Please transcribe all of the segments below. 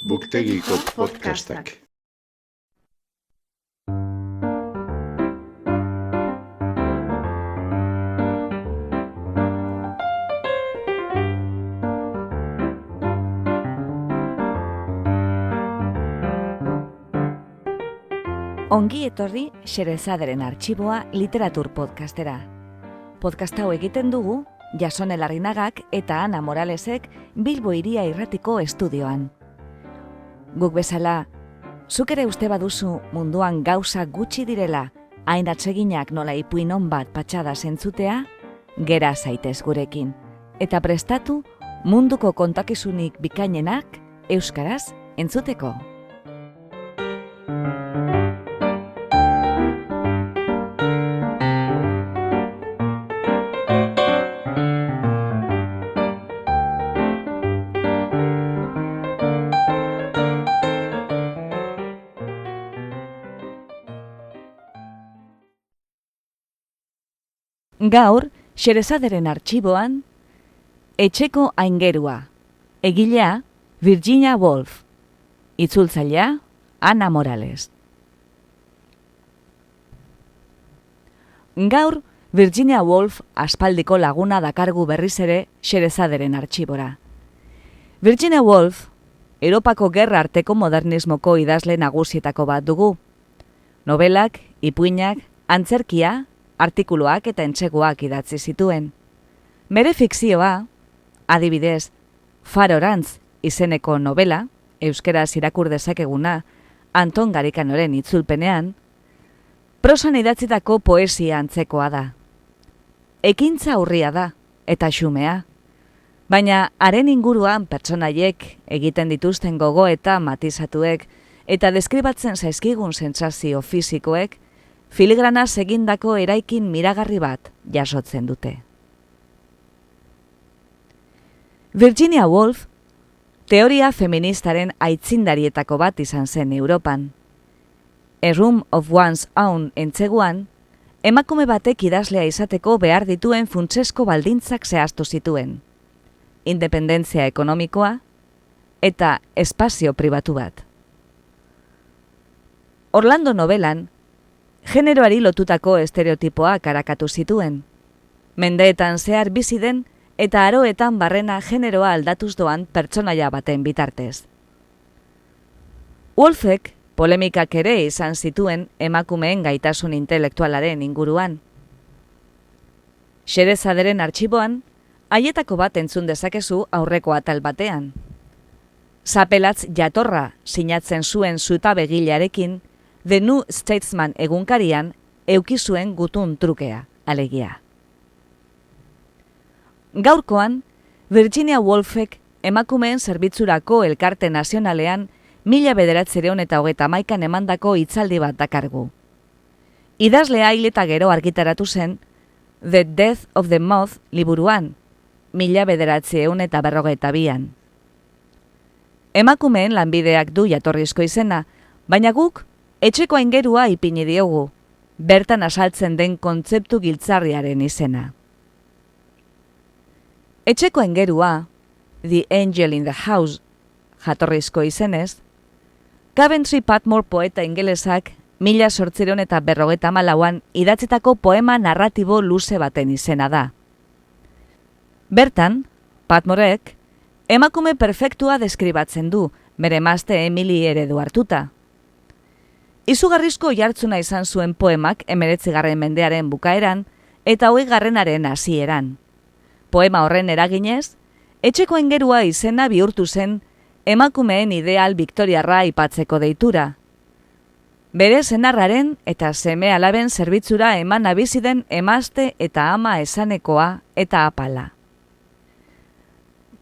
Buktegiko podcastak. Ongi etorri Xerezaderen Artxiboa literatur podcastera. Podcast hau egiten dugu Jasone Larrinagak eta Ana Moralesek Bilbo Hiria Irratiko estudioan. Guk bezala, zuk ere uste baduzu munduan gauza gutxi direla, hain atseginak nola ipuin on bat patxada zentzutea, gera zaitez gurekin. Eta prestatu munduko kontakizunik bikainenak euskaraz entzuteko. Gaur, Xerezaderen Artxiboan, Etxeko aingerua, egilea Virginia Woolf, itzultzailea Ana Morales. Gaur, Virginia Woolf aspaldiko laguna dakargu berriz ere Xerezaderen Artxibora. Virginia Woolf, Europako gerra arteko modernismoko idazle nagusietako bat dugu. Nobelak, ipuinak, antzerkia, artikuluak eta entseguak idatzi zituen. Bere fikzioa, adibidez, Farorantz izeneko novela, euskeraz irakur dezakeguna, Anton Garikanoren itzulpenean, prosan idatzitako poesia antzekoa da. Ekintza urria da, eta xumea. Baina haren inguruan pertsonaiek egiten dituzten gogo eta matizatuek, eta deskribatzen zaizkigun sentsazio fisikoek, filigranaz egindako eraikin miragarri bat jasotzen dute. Virginia Woolf, teoria feministaren aitzindarietako bat izan zen Europan. A Room of One's Own entzeguan, emakume batek idazlea izateko behar dituen funtsesko baldintzak zehaztu zituen. Independentzia ekonomikoa eta espazio pribatu bat. Orlando novelan, generoari lotutako estereotipoak arakatu zituen. Mendeetan zehar bizi den eta aroetan barrena generoa aldatuz doan pertsonaia baten bitartez. Woolfek polemikak ere izan zituen emakumeen gaitasun intelektualaren inguruan. Xerezaderen Artxiboan, haietako bat entzun dezakezu aurreko atal batean. Zapelatz jatorra sinatzen zuen zutabegilearekin, The New Statesman egunkarian eukizuen gutun trukea, alegia. Gaurkoan, Virginia Woolfek emakumeen zerbitzurako elkarte nazionalean 1931 emandako hitzaldi bat dakargu. Idazlea hil eta gero argitaratu zen The Death of the Moth liburuan, 1942an. Emakumeen lanbideak du jatorrizko izena, baina guk etxeko aingerua ipini diogu, bertan azaltzen den kontzeptu giltzarriaren izena. Etxeko aingerua, The Angel in the House, jatorrizko izenez, Coventry Patmore poeta ingelesak 1854an idatzitako poema narratibo luze baten izena da. Bertan, Patmorek, emakume perfektua deskribatzen du, bere emazte Emily eredu hartuta. Izugarrizko jartzuna izan zuen poemak 19. mendearen bukaeran eta 20. hasieran. Poema horren eraginez, etxeko aingerua izena bihurtu zen emakumeen ideal viktoriarra aipatzeko deitura. Bere senarraren eta seme alaben zerbitzura eman abiziden emazte eta ama esanekoa eta apala.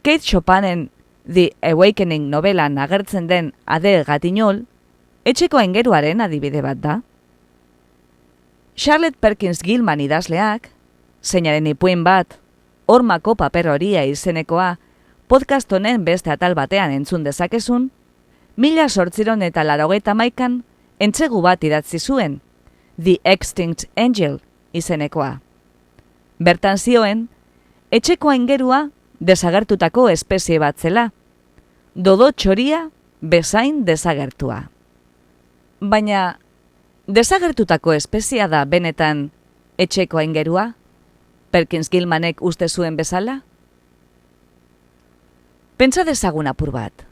Kate Chopinen The Awakening novelan agertzen den Adele Gatignol, etxeko aingeruaren adibide bat da. Charlotte Perkins Gilman idazleak, zeinaren ipuin bat, Hormako paper horia izenekoa, podcast honen beste atal batean entzun dezakezun, 1881an entsegu bat idatzi zuen, The Extinct Angel izenekoa. Bertan zioen, etxeko aingerua desagertutako espezie bat zela. Dodo txoria bezain desagertua. Baina, desagertutako espeziea da benetan etxeko aingerua? Perkins Gilmanek uste zuen bezala? Pentsa dezagun apur bat.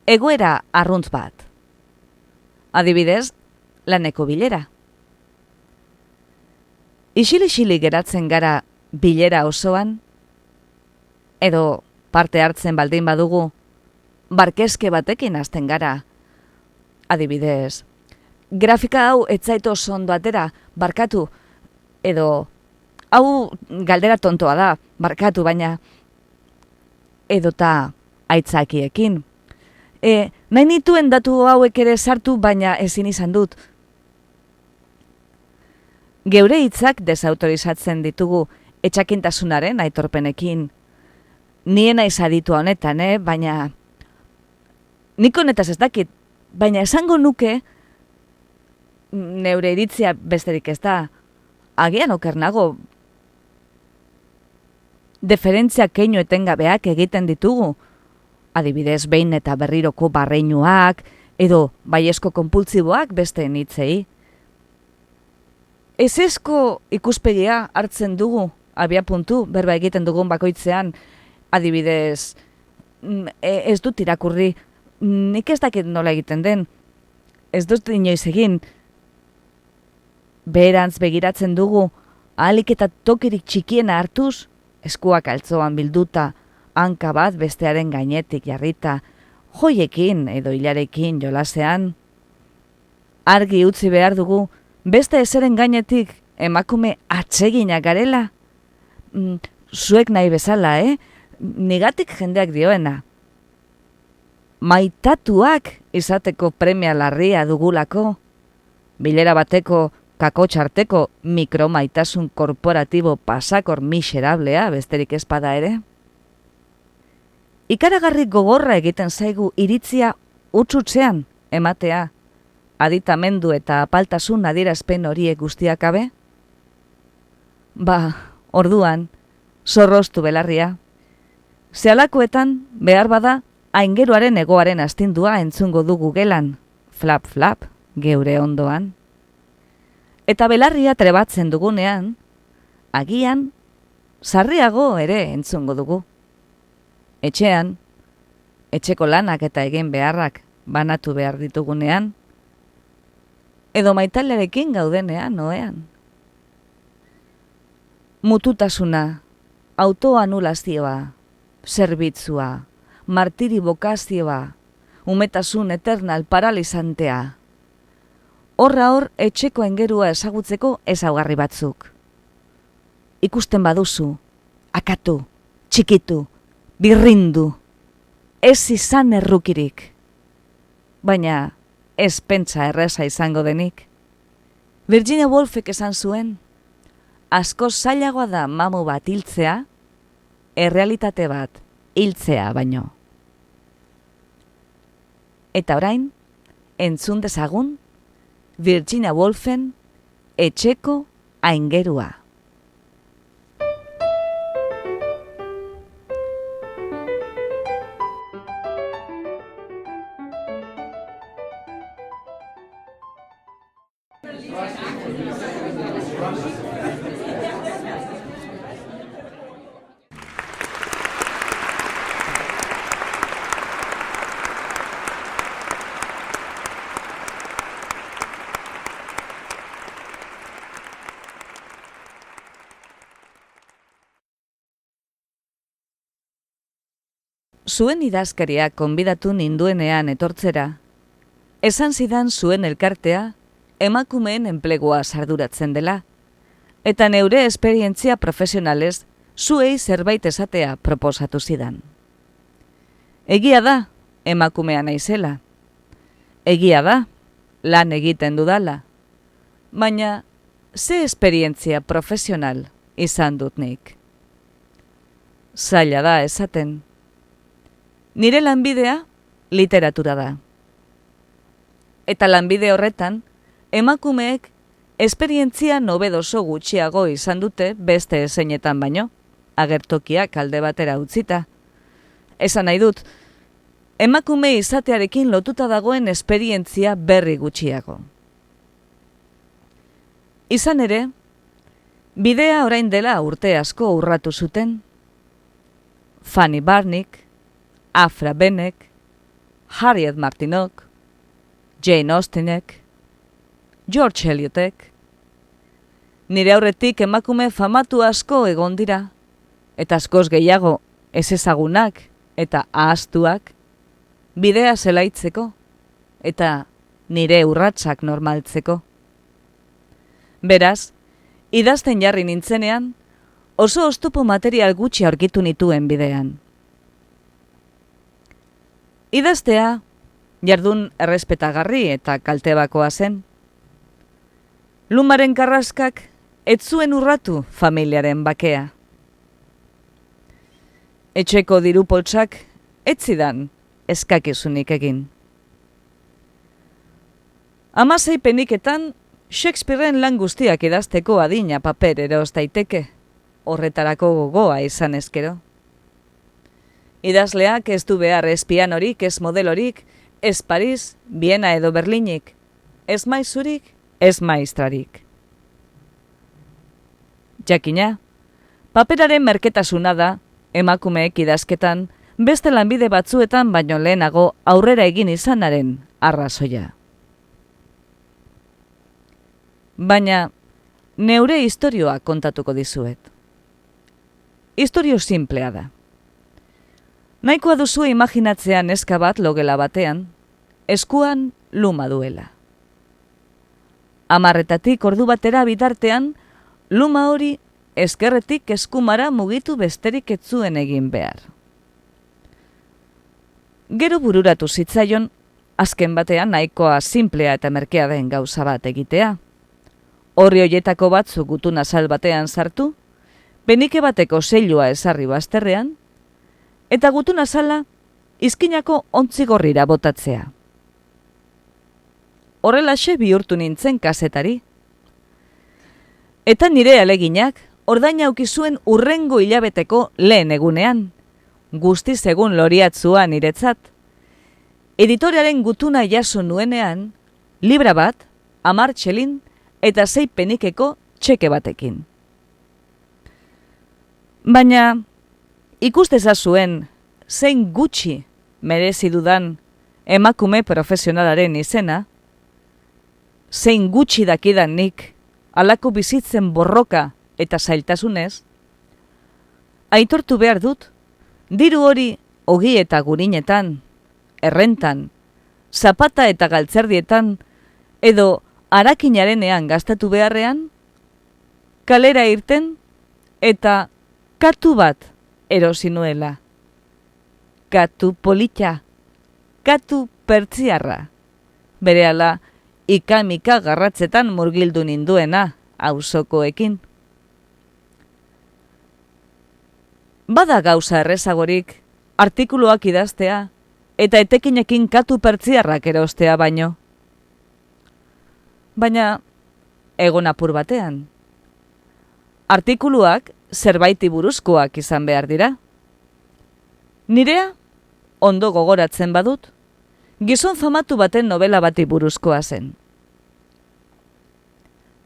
Egoera arruntz bat. Adibidez, laneko bilera. Isili-isili geratzen gara bilera osoan? Edo parte hartzen baldin badugu, barkezke batekin hasten gara? Adibidez, grafika hau ez zait oso ondo atera, barkatu, edo hau galdera tontoa da, barkatu, baina edota aitzakiekin. Nahi nituen datu hauek ere sartu, baina ezin izan dut. Geure hitzak desautorizatzen ditugu etxakintasunaren aitorpenekin. Niena izaditua honetan, baina nik honetaz ez dakit, baina esango nuke neure iritzia besterik ez da. Agian oker nago. Deferentzia keinu etengabeak egiten ditugu. Adibidez, behin eta berriroko barreinuak, edo baiezko konpultsiboak beste hitzei. Ezezko ikuspegia hartzen dugu, abiapuntu, berba egiten dugun bakoitzean. Adibidez, ez dut irakurri, nik ez dakit nola egiten den. Ez dut inoiz egin. Beherantz begiratzen dugu, ahalik eta tokirik txikiena hartuz, eskuak altzoan bilduta, hanka bat bestearen gainetik jarrita, joiekin edo hilarekin jolasean. Argi utzi behar dugu, beste ezeren gainetik emakume atsegina garela. Zuek nahi bezala, Nigatik jendeak dioena. Maitatuak izateko premia larria dugulako. Bilera bateko kakotxarteko mikromaitasun korporatibo pasakor miserablea besterik ezpada ere. Ikaragarri gogorra egiten zaigu iritzia hutsutzean ematea, aditamendu eta apaltasun adierazpen horiek guztiak abe? Orduan, zorroztu belarria. Zealakoetan, behar bada, aingeruaren egoaren astindua entzungo dugu gelan, flap, flap, geure ondoan. Eta belarria trebatzen dugunean, agian, sarriago ere entzungo dugu. Etxean, etxeko lanak eta egin beharrak banatu behar ditugunean, edo maitalearekin gaudenean oean. Mututasuna, autoanulazioa, zerbitzua, martiri bokazioa, umetasun eternal paralizantea. Horra hor etxeko aingerua ezagutzeko ezaugarri batzuk. Ikusten baduzu, akatu, txikitu, birrindu, ez izan errukirik. Baina ez pentsa erreza izango denik. Virginia Woolfek esan zuen, asko zailagoa da mamu bat hiltzea, errealitate bat hiltzea baino. Eta orain, entzun dezagun, Virginia Woolfen etxeko aingerua. Zuen idazkariak konbidatu ninduenean etortzera, esan zidan zuen elkartea emakumeen enplegua sarduratzen dela, eta neure esperientzia profesionalez zuei zerbait esatea proposatu zidan. Egia da, emakumea naizela. Egia da, lan egiten dudala. Baina, ze esperientzia profesional izan dut nik? Zaila da esaten. Nire lanbidea literatura da. Eta lanbide horretan, emakumeek esperientzia nobedoso gutxiago izan dute beste ezeinetan baino, agertokiak alde batera utzita. Esan nahi dut, emakume izatearekin lotuta dagoen esperientzia berri gutxiago. Izan ere, bidea orain dela urte asko urratu zuten Fanny Barnick, Afra Benek, Harriet Martineauk, Jane Austenek, George Eliotek. Nire aurretik emakume famatu asko egon dira, eta askoz gehiago ezezagunak eta ahaztuak, bidea zelaitzeko eta nire urratsak normaltzeko. Beraz, idazten jarri nintzenean, oso oztopo material gutxi aurkitu nituen bidean. Idaztea, jardun errespetagarri eta kaltebakoa zen. Lumaren karraskak ez zuen urratu familiaren bakea. Etxeko diru poltsak ez zidan eskakizunik egin. 16 peniketan Shakespearen lan guztiak idazteko adina paper eros daiteke, horretarako gogoa izan ezkero. Idazleak ez du behar ez pianorik, ez modelorik, ez Paris, Viena edo Berlinik, ez maizurik, ez maestrarik. Jakina, paperaren merketasuna da, emakumeek idazketan, beste lanbide batzuetan baino lehenago aurrera egin izanaren arrazoia. Baina, neure istorioa kontatuko dizuet. Istorio simplea da. Nahikoa duzu imaginatzea neska bat logela batean, eskuan luma duela. 10 ordu batera bitartean, luma hori ezkerretik eskumara mugitu besterik ez zuen egin behar. Gero bururatu zitzaion, azken batean nahikoa simplea eta merkea den gauza bat egitea. Horri hoietako batzuk gutun azal batean sartu, penike bateko zeilua ezarri bazterrean, eta gutun azala izkinako ontzigorrira botatzea. Horrelaxe bihurtu nintzen kazetari. Eta nire aleginak ordaina aukizuen urrengo hilabeteko lehen egunean, guztiz egun loriatzua niretzat. Editorearen gutuna jaso nuenean, libra bat, 10 txelin eta 6 penikeko txeke batekin. Baina, ikustezazuen zein gutxi merezi dudan emakume profesionalaren izena, zein gutxi dakidan nik halako bizitzen borroka eta zailtasunez, aitortu behar dut, diru hori ogi eta gurinetan, errentan, zapata eta galtzerdietan, edo harakinarenean gastatu beharrean, kalera irten eta katu bat erosi nuela. Katu polita, katu pertsiarra, berehala ika-mika garratzetan murgildu ninduena auzokoekin. Bada gauza errezagorik artikuluak idaztea eta etekinekin katu pertsiarrak erostea baino. Baina egon apur batean. Artikuluak zerbaiti buruzkoak izan behar dira. Nirea, ondo gogoratzen badut, gizon famatu baten novela bati buruzkoa zen.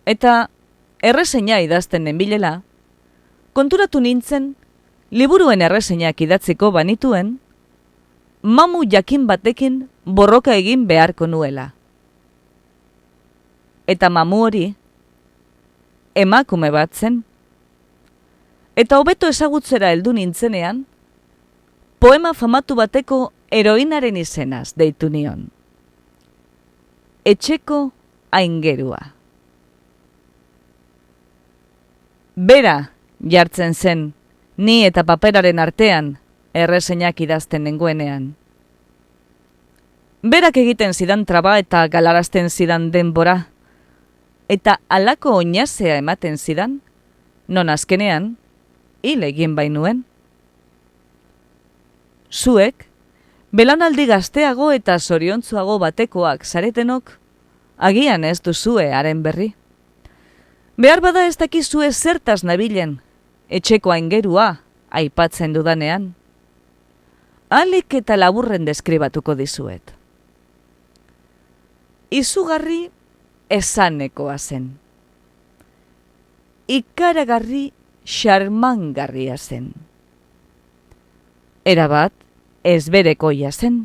Eta erreseina idazten nenbilela, konturatu nintzen, liburuen erreseinak idatziko banituen, mamu jakin batekin borroka egin beharko nuela. Eta mamu hori, emakume bat zen. Eta hobeto ezagutzera heldu nintzenean, poema famatu bateko heroinaren izenaz deitu nion. Etxeko aingerua. Bera jartzen zen, ni eta paperaren artean erreseinak idazten nengoenean. Berak egiten zidan traba eta galarazten zidan denbora, eta halako oinazea ematen zidan, non azkenean, hil egin bainuen. Zuek, belanaldi gazteago eta zoriontzuago batekoak zaretenok, agian ez duzue haren berri. Behar bada ez dakizue zertaz nabilen, etxeko aingerua aipatzen dudanean. Alik eta laburren deskribatuko dizuet. Izugarri esanekoa zen. Ikaragarri xarmangarria zen. Erabat ezberekoia zen.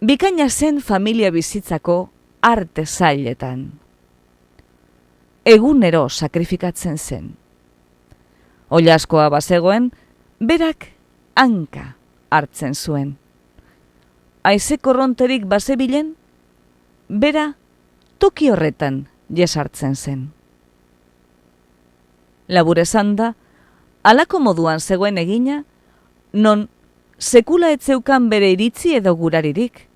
Bikaina zen familia bizitzako arte zailetan. Egunero sakrifikatzen zen. Oilaskoa bazegoen, berak hanka hartzen zuen. Haize korronterik bazebilen, bera toki horretan jesartzen zen. Labur esanda, halako moduan zegoen egina, non sekula etzeukan bere iritzi edo guraririk.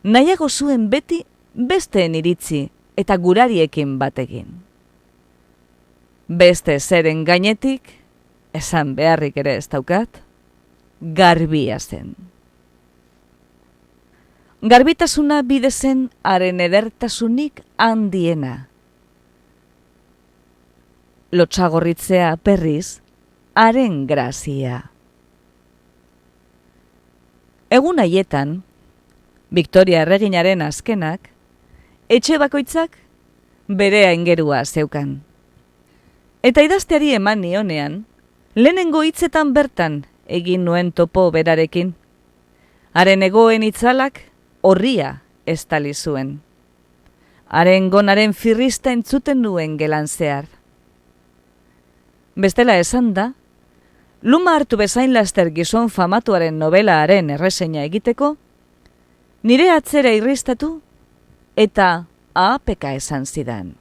Nahiago zuen beti besteen iritzi eta gurariekin bategin. Beste zeren gainetik, esan beharrik ere ez daukat, garbia zen. Garbitasuna bide zen haren edertasunik handiena. Lotsagorritzea berriz, haren grazia. Egun haietan, Victoria erreginaren azkenak, etxe bakoitzak bere aingerua zeukan. Eta idazteari eman nionean, lehenengo hitzetan bertan egin nuen topo berarekin. Haren egoen itzalak horria estali zuen. Haren gonaren firrista entzuten nuen gelan zehar. Bestela esan da, luma hartu bezain laster gizon famatuaren nobelaaren erreseina egiteko, nire atzera irristatu eta ahapeka esan zidan.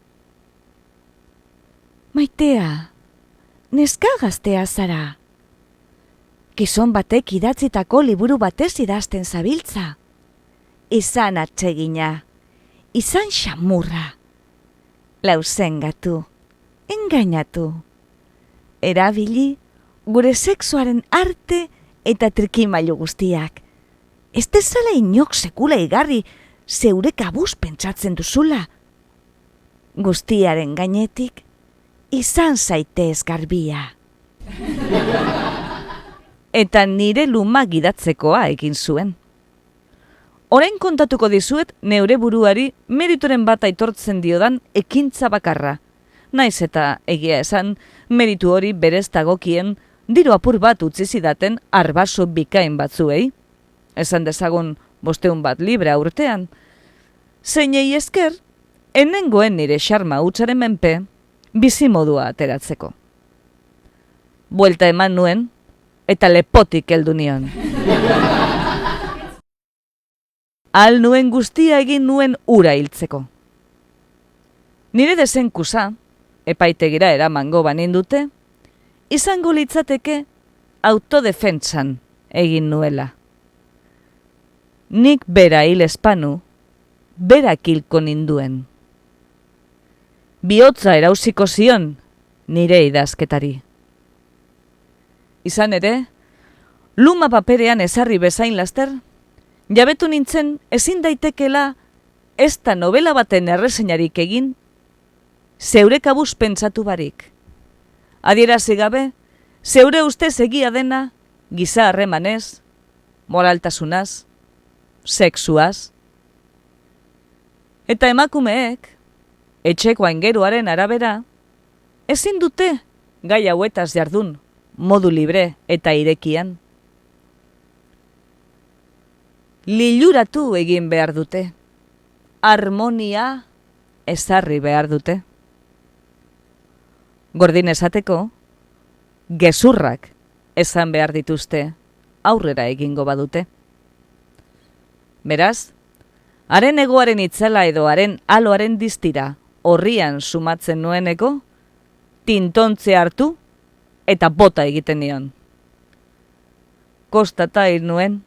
Maitea, neska gaztea zara. Gizon batek idatzitako liburu batez idazten zabiltza. Izan atsegina, izan xamurra. Lauzengatu, engainatu. Erabili gure sexuaren arte eta trikimailu guztiak. Ez dezala inok sekula igarri zeure kabuz pentsatzen duzula. Guztiaren gainetik, izan zaitez garbia. Eta nire luma gidatzekoa egin zuen. Orain kontatuko dizuet neure buruari meritoren bat aitortzen diodan ekintza bakarra. Naiz eta egia esan, meritu hori berez dagokien diru apur bat utzi zidaten arbaso bikain batzuei. Esan dezagun 500 bat libra urtean. Zeinei esker, enengoen nire xarma hutsaren menpe, bizimodua ateratzeko. Buelta eman nuen, eta lepotik heldu nion. Al nuen guztia egin nuen ura hiltzeko. Nire desenkusa, epaitegira eramango banindute, izango litzateke autodefentsan egin nuela. Nik bera hil espanu, berak hilko ninduen. Bihotza erauziko zion nire idazketari. Izan ere, luma paperean ezarri bezain laster, jabetu nintzen ezin daitekela ez da novela baten erreseinarik egin, zeure kabuz pentsatu barik. Adierazi gabe, zeure ustez egia dena, giza harremanez, moraltasunaz, sexuaz. Eta emakumeek, etxeko aingeruaren arabera, ezin dute gai hauetaz jardun, modu libre eta irekian. Liluratu egin behar dute. Harmonia ezarri behar dute. Gordin esateko, gezurrak esan behar dituzte aurrera egingo badute. Beraz, haren egoaren itzala edo haren aloaren distira horrian sumatzen nueneko, tintontze hartu eta bota egiten nion. Kostata hil nuen.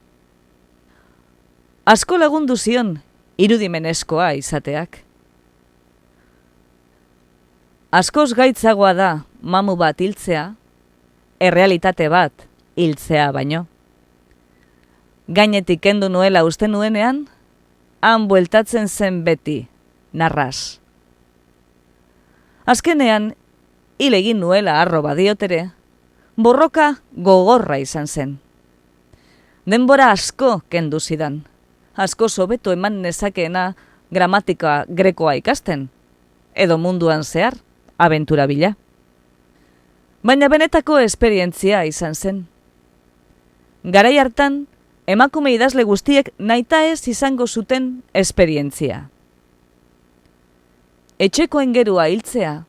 Asko lagundu zion irudimenezkoa izateak. Askoz gaitzagoa da mamu bat hiltzea, errealitate bat hiltzea baino. Gainetik kendu nuela uste nuenean, han bueltatzen zen beti, narraz. Azkenean, hil egin nuela arro badiotere, borroka gogorra izan zen. Denbora asko kendu zidan. Asko hobeto eman nezakeena gramatika grekoa ikasten, edo munduan zehar, abentura bila. Baina benetako esperientzia izan zen. Garai hartan, emakume idazle guztiek nahitaez izango zuten esperientzia. Etxekoen gerua hiltzea,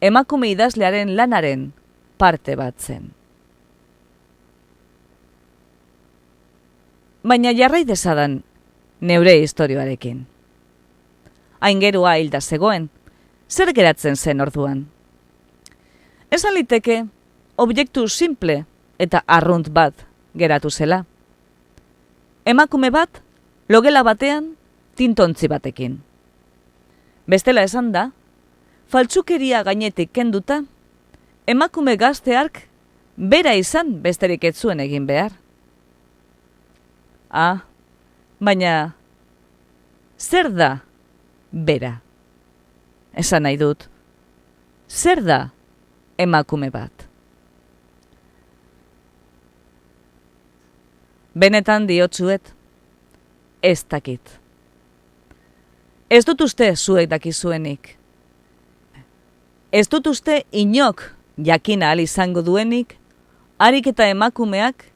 emakume idazlearen lanaren parte bat zen. Baina jarrai dezadan neure istorioarekin. Aingerua hilda zegoen, zer geratzen zen orduan? Esan liteke, objektu simple eta arrunt bat geratu zela. Emakume bat, logela batean, tintontzi batekin. Bestela esan da, faltsukeria gainetik kenduta, emakume gazteark bera izan besterik ez zuen egin behar. Baina, zer da bera? Esan nahi dut, zer da emakume bat? Benetan diotzuet, ez dakit. Ez dut uste zuek dakizuenik. Ez dut uste inok jakina ahal izango duenik, harik eta emakumeak,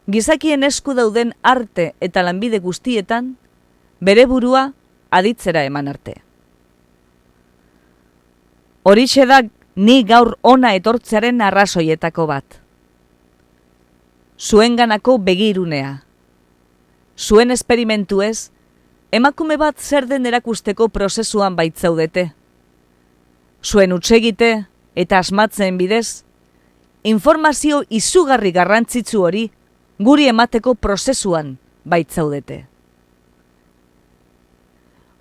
gizakien esku dauden arte eta lanbide guztietan, bere burua aditzera eman arte. Horixe da ni gaur ona etortzearen arrazoietako bat. Zuenganako begirunea. Zuen esperimentuez, emakume bat zer den erakusteko prozesuan baitzaudete. Zuen hutsegite eta asmatzen bidez, informazio izugarri garrantzitsu hori guri emateko prozesuan baitzaudete.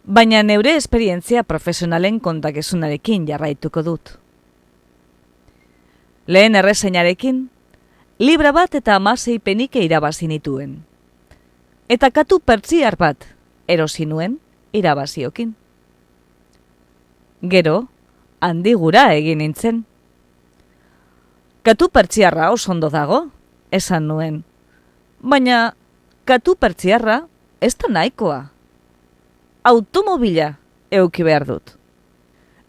Baina neure esperientzia profesionalen kontakezunarekin jarraituko dut. Lehen erreseinarekin, libra bat eta 16 penike irabazi nituen. Eta katu pertsiar bat erosi nuen irabaziokin. Gero, handi gura egin nintzen. Katu pertsiarra oso ondo dago, esan nuen. Baina, katu pertsiarra ez da nahikoa. Automobila euki behar dut.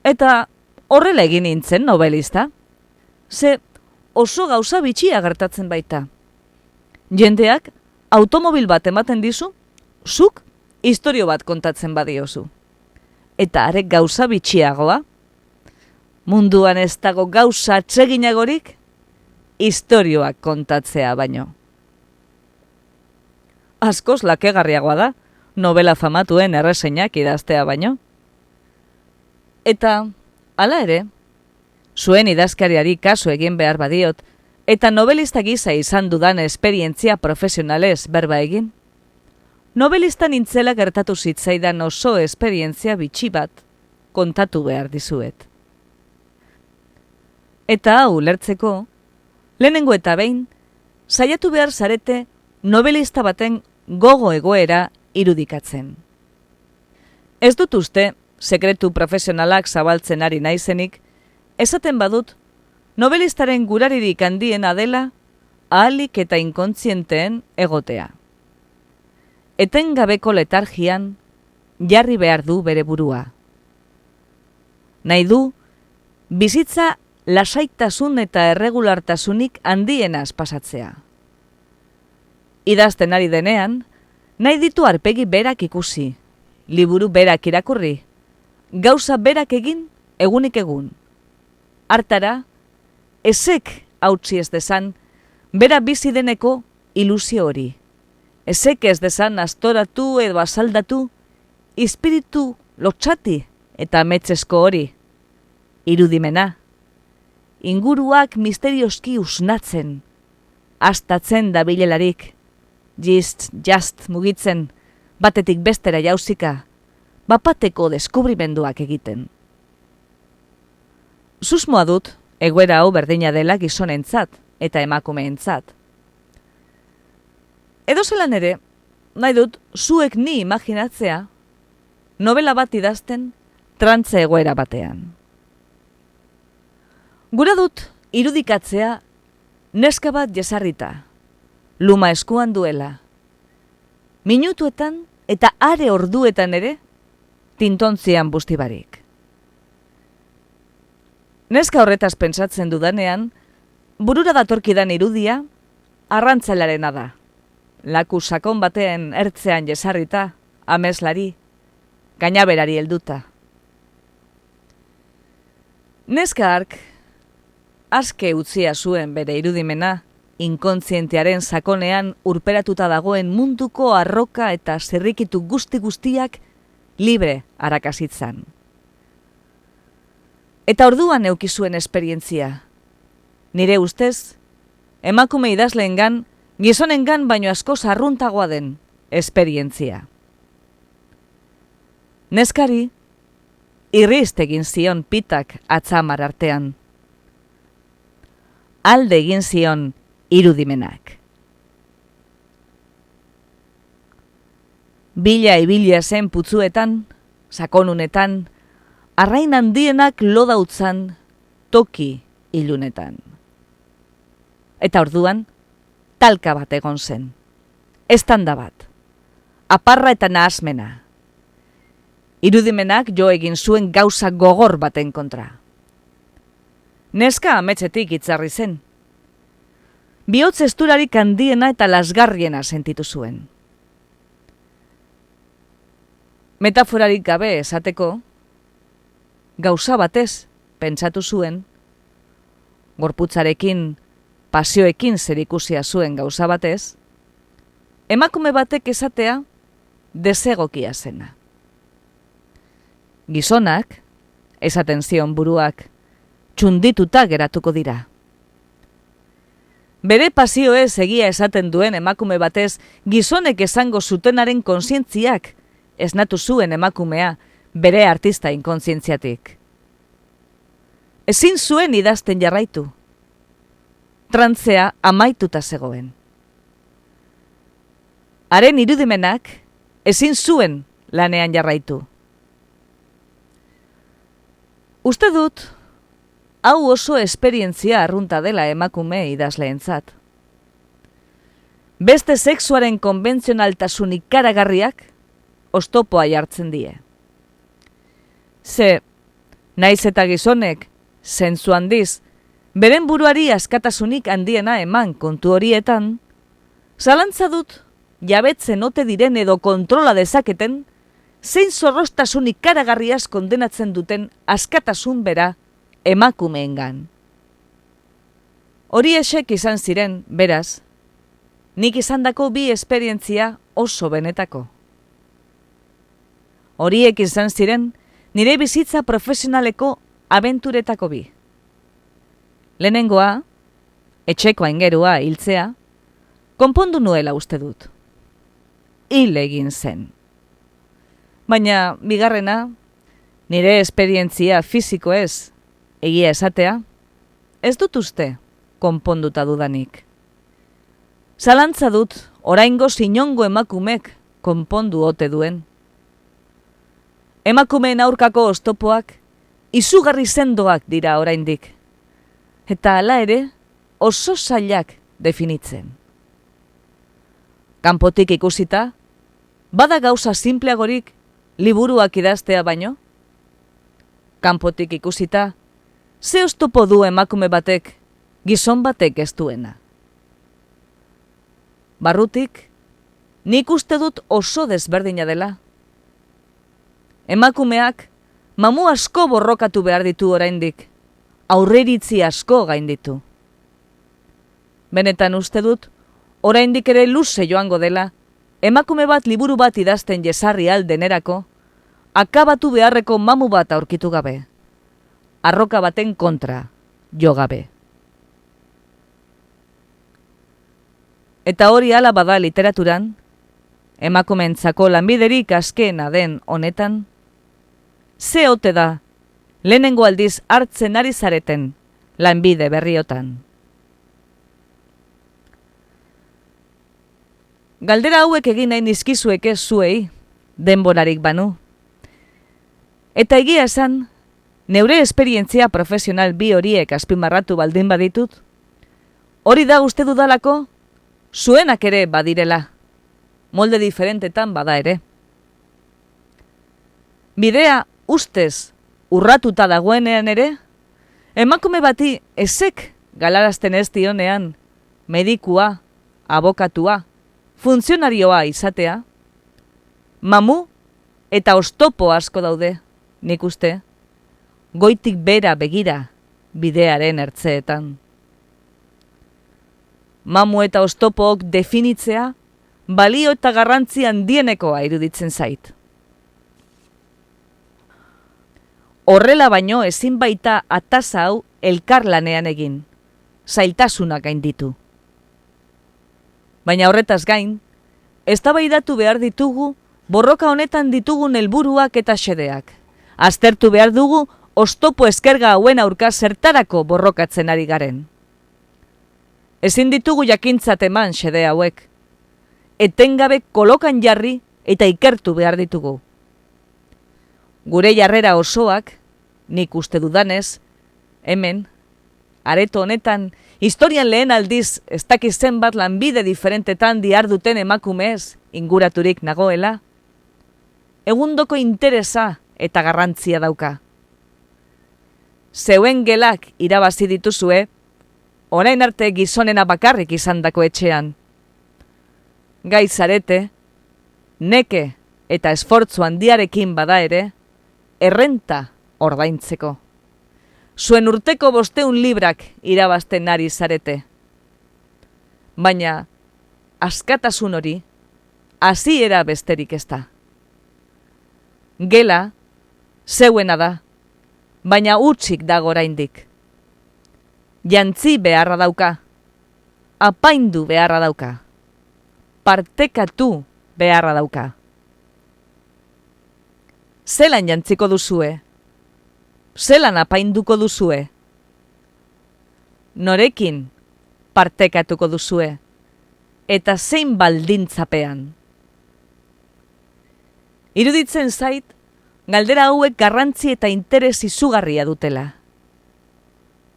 Eta horrela egin nintzen nobelista. Ze oso gauza bitxia gertatzen baita. Jendeak automobil bat ematen dizu, zuk istorio bat kontatzen badiozu. Eta arek gauza bitxiagoa, munduan ez dago gauza atseginagorik, istorioak kontatzea baino. Askoz lakegarriagoa da, novela famatuen erreseinak idaztea baino. Eta, hala ere, zuen idazkariari kasu egin behar badiot, eta nobelista gisa izan dudan esperientzia profesionalez berba egin, nobelista nintzela gertatu zitzaidan oso esperientzia bitxi bat kontatu behar dizuet. Eta hau ulertzeko, lehenengo eta behin, saiatu behar zarete nobelista baten gogo egoera irudikatzen. Ez dut uste, sekretu profesionalak zabaltzen ari naizenik, esaten badut, nobelistaren guraririk handiena dela, ahalik eta inkontzienteen egotea. Etengabeko letargian, jarri behar du bere burua. Nahi du, bizitza lasaitasun eta erregulartasunik handienaz pasatzea. Idazten ari denean, nahi ditu arpegi berak ikusi, liburu berak irakurri, gauza berak egin, egunik egun. Hartara, ezek hautsi ez dezan, bera bizi deneko ilusio hori. Ezek ez dezan astoratu edo asaldatu, espiritu lotxati eta ametsesko hori. Irudimena, inguruak misterioski usnatzen, astatzen da bilelarik, just mugitzen, batetik bestera jauzika, bapateko deskubrimenduak egiten. Susmoa dut, egoera hau berdina dela gizonentzat eta emakumeentzat. Edozelan ere, nahi dut, zuek ni imaginatzea, novela bat idazten trantze egoera batean. Gura dut irudikatzea neska bat jesarrita, luma eskuan duela. Minutuetan eta are orduetan ere, tintontzian bustibarik. Neska horretaz pentsatzen dudanean, burura datorkidan irudia, arrantzalarena da. Laku sakon batean ertzean jesarrita, ameslari, gainaberari helduta. Neska hark, aske utzia zuen bere irudimena, inkontzientearen sakonean urperatuta dagoen munduko arroka eta zerrikitu guzti-guztiak libre arakasitzan. Eta orduan eukizuen esperientzia. Nire ustez, emakume idazleengan, gizonengan baino asko arruntagoa den esperientzia. Neskari, irrizt egin zion pitak atzamar artean. Alde egin zion irudimenak. Bila ibilia zen putzuetan, sakonunetan, arrain handienak lodautzan toki ilunetan. Eta orduan, talka bat egon zen. Estanda bat. Aparra eta nahasmena. Irudimenak jo egin zuen gauza gogor baten kontra. Neska ametsetik itzarri zen. Bihotz esturarik handiena eta lasgarriena sentitu zuen. Metaforarik gabe esateko, gauza batez pentsatu zuen, gorputzarekin, pasioekin zerikusia zuen gauza batez, emakume batek esatea desegokia zena. Gizonak, esaten zion buruak, txundituta geratuko dira. Bere pasioez egia esaten duen emakume batez, gizonek esango zutenaren kontzientziak esnatu zuen emakumea bere artista inkontzientziatik. Ezin zuen idazten jarraitu. Trantzea amaituta zegoen. Haren irudimenak ezin zuen lanean jarraitu. Uste dut, hau oso esperientzia arrunta dela emakume idazleentzat. Beste sexuaren konbentzionaltasun ikaragarriak oztopoa jartzen die. Ze, naiz eta gizonek, zentzu handiz, beren buruari askatasunik handiena eman kontu horietan, zalantza dut, jabetzen ote diren edo kontrola dezaketen, zein zorrostasun ikaragarriaz kondenatzen duten askatasun bera emakumeengan. Hori esek izan ziren, beraz, nik izandako bi esperientzia oso benetako. Horiek izan ziren, nire bizitza profesionaleko abenturetako bi. Lehenengoa, etxeko aingerua hiltzea, konpondu nuela uste dut. Hil egin zen. Baina, bigarrena, nire esperientzia fisiko ez, egia esatea, ez dut uste konponduta dudanik. Zalantza dut, oraingo inongo emakumek konpondu ote duen. Emakumeen aurkako oztopoak izugarri sendoak dira oraindik. Eta hala ere, oso zailak definitzen. Kanpotik ikusita, bada gauza simpleagorik liburuak idaztea baino? Kanpotik ikusita, ze oztopo du emakume batek, gizon batek ez duena? Barrutik, nik uste dut oso desberdina dela. Emakumeak mamu asko borrokatu behar ditu oraindik, aurreiritzi asko gainditu. Benetan uste dut, oraindik ere luze joango dela, emakume bat liburu bat idazten jesarri aldenerako, akabatu beharreko mamu bat aurkitu gabe, arroka baten kontra jo gabe. Eta hori hala bada literaturan, emakumeentzako lanbiderik azkena den honetan, ze ote da lehenengo aldiz hartzen ari zareten lanbide berriotan. Galdera hauek egin nahi nizkizuek ez zuei, denborarik banu. Eta egia esan, neure esperientzia profesional bi horiek azpimarratu baldin baditut, hori da uste dudalako, zuenak ere badirela, molde diferentetan bada ere. Bidea ustez urratuta dagoenean ere, emakume bati ezek galarazten ez dionean, medikua, abokatua, funtzionarioa izatea, mamu eta oztopo asko daude, nik uste, goitik bera begira bidearen ertzeetan. Mamu eta oztopook definitzea, balio eta garrantzi handienekoa iruditzen zait. Horrela baino ezin baita ataza hau elkarlanean egin, zailtasunak gainditu. Baina horretaz gain, eztabaidatu behar ditugu borroka honetan ditugun helburuak eta xedeak. Aztertu behar dugu oztopo eskerga hauen aurka zertarako borrokatzen ari garen. Ezin ditugu jakintzat eman xede hauek. Etengabe kolokan jarri eta ikertu behar ditugu. Gure jarrera osoak, nik uste dudanez, hemen, areto honetan, historian lehen aldiz ez dakiz zenbat lanbide diferentetan diharduten emakumez inguraturik nagoela, egundoko interesa eta garrantzia dauka. Zeuen gelak irabazi dituzue, orain arte gizonena bakarrik izandako etxean. Gai zarete, neke eta esfortzu handiarekin bada ere, errenta ordaintzeko. Zuen urteko 500 librak irabazten ari zarete. Baina, askatasun hori, hasiera besterik ez da. Gela, zeuena da, baina hutsik dago oraindik. Jantzi beharra dauka, apaindu beharra dauka, partekatu beharra dauka. Zelan jantziko duzue? Zelan apainduko duzue? Norekin partekatuko duzue? Eta zein baldintzapean? Iruditzen zait, galdera hauek garrantzi eta interes izugarria dutela.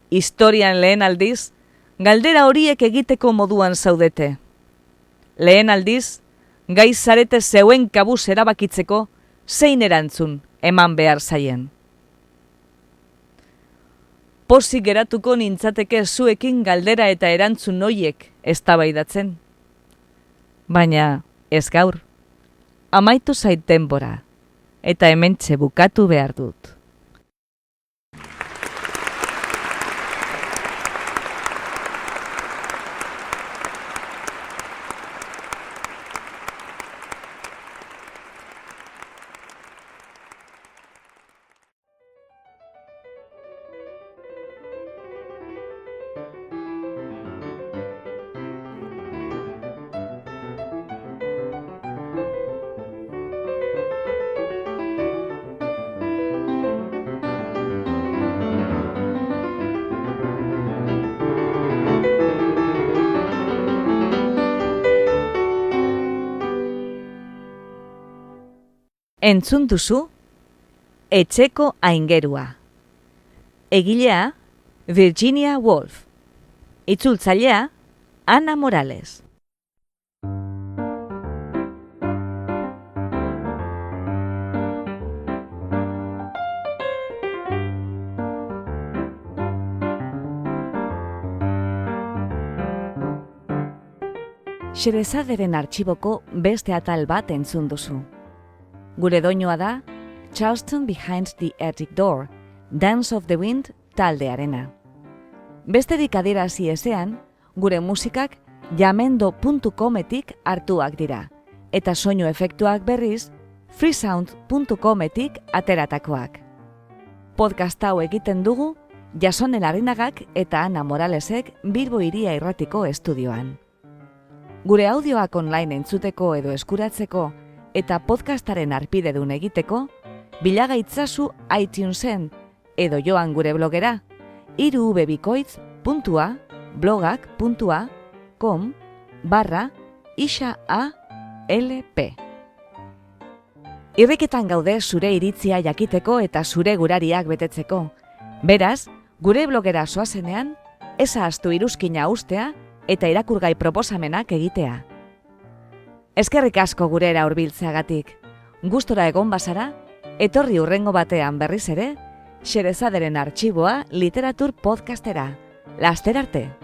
Historian lehen aldiz, galdera horiek egiteko moduan zaudete. Lehen aldiz, gai zarete zeuen kabuz erabakitzeko zein erantzun eman behar zaien. Pozik geratuko nintzateke zuekin galdera eta erantzun horiek eztabaidatzen. Baina ez gaur, amaitu zait denbora, eta hementxe bukatu behar dut. Entzun duzu, Etxeko aingerua. Egilea, Virginia Woolf. Itzultzailea, Ana Morales. Xerezaderen artxiboko beste atal bat entzun duzu. Gure doinua da Charleston Behind the Attic Door, Dance of the Wind taldearena. Besterik adierazi ezean, gure musikak jamendo.cometik hartuak dira, eta soinu efektuak berriz freesound.cometik ateratakoak. Podcast hau egiten dugu Jason Larrinagak eta Ana Moralesek Bilbo Hiria Irratiko estudioan. Gure audioak online entzuteko edo eskuratzeko eta podcastaren arpidedun egiteko, bilagaitzazu iTunesen edo joan gure blogera irubebikoitz.blogak.com/IXAALP. Irriketan gaude zure iritzia jakiteko eta zure gurariak betetzeko. Beraz, gure blogera zoazenean, ez ahaztu iruzkina ustea eta irakurgai proposamenak egitea. Eskerrik asko gurera hurbiltzeagatik. Gustora egon bazara, etorri hurrengo batean berriz ere, Xerezaderen artxiboa literatur podcastera. Laster arte!